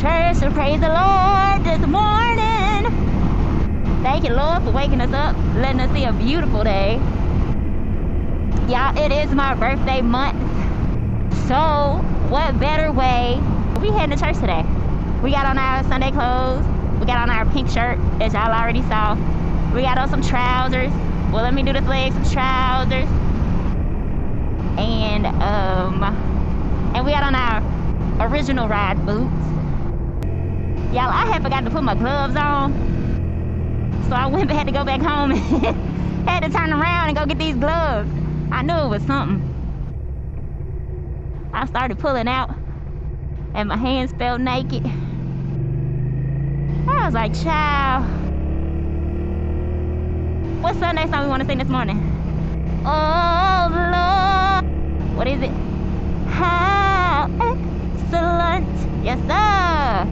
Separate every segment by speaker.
Speaker 1: church to praise the Lord this morning. Thank you, Lord, for waking us up, letting us see a beautiful day. Y'all, it is my birthday month. So, what better way? We heading to church today. We got on our Sunday clothes. We got on our pink shirt, as y'all already saw. We got on some trousers. Well, let me do this leg, some trousers. And we got on our original ride boots. Y'all, I had forgot to put my gloves on. So I had to go back home and had to turn around and go get these gloves. I knew it was something. I started pulling out and my hands felt naked. I was like, child. What Sunday song we want to sing this morning? Oh, Lord. What is it? How excellent. Yes, sir.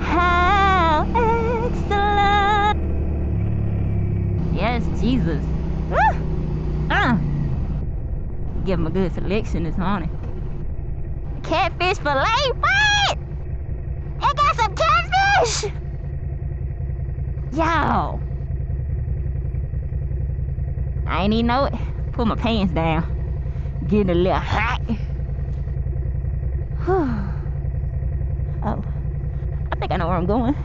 Speaker 1: How excellent. Yes, Jesus. Give him a good selection this morning. Catfish fillet. What? It got some catfish. Yo. I ain't even know it. Put my pants down. Getting a little hot. Oh. I think I know where I'm going.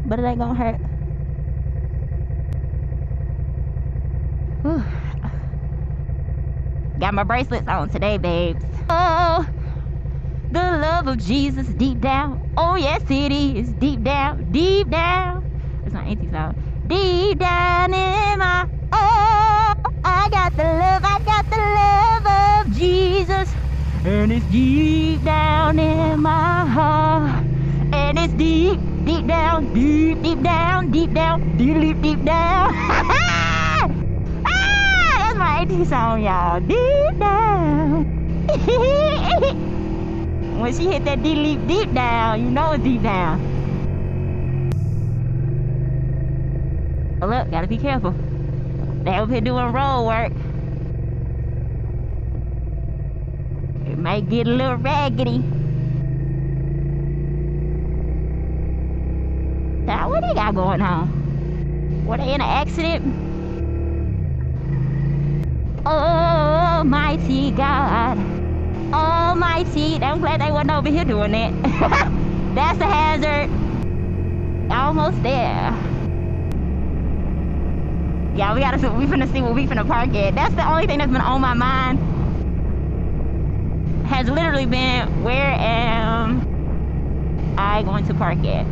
Speaker 1: But it ain't gonna hurt. Whew. Got my bracelets on today, babes. Oh, the love of Jesus deep down. Oh, yes, it is. Deep down, deep down. That's my auntie song. Deep down in my, oh, I got the love of Jesus. And it's deep down in my heart. And it's deep, deep down, deep, deep down, deep down, deep, deep down. That's my auntie song, y'all. Deep down. When she hit that deep, deep down, you know it's deep down. Oh, look, gotta be careful. They over here doing road work. It might get a little raggedy. Now, what they got going on? Were they in an accident? Almighty God. Almighty. I'm glad they wasn't over here doing that. That's a hazard. Almost there. Yeah, we finna see where we finna park at. That's the only thing that's been on my mind. Has literally been, where am I going to park at?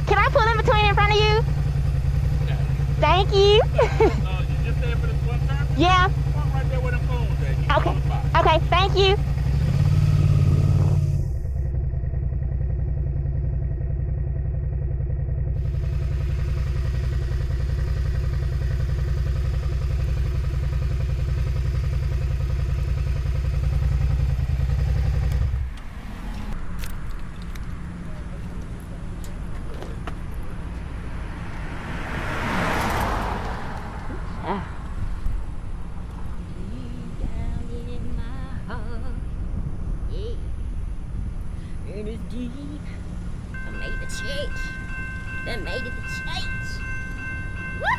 Speaker 1: Can I pull in between in front of you?
Speaker 2: Yeah.
Speaker 1: Thank you.
Speaker 2: You just staying for this one turn?
Speaker 1: Yeah.
Speaker 2: Park right there where them cones at.
Speaker 1: Okay. Okay, thank you. And it's deep. I made the church. That made it to church. Woo!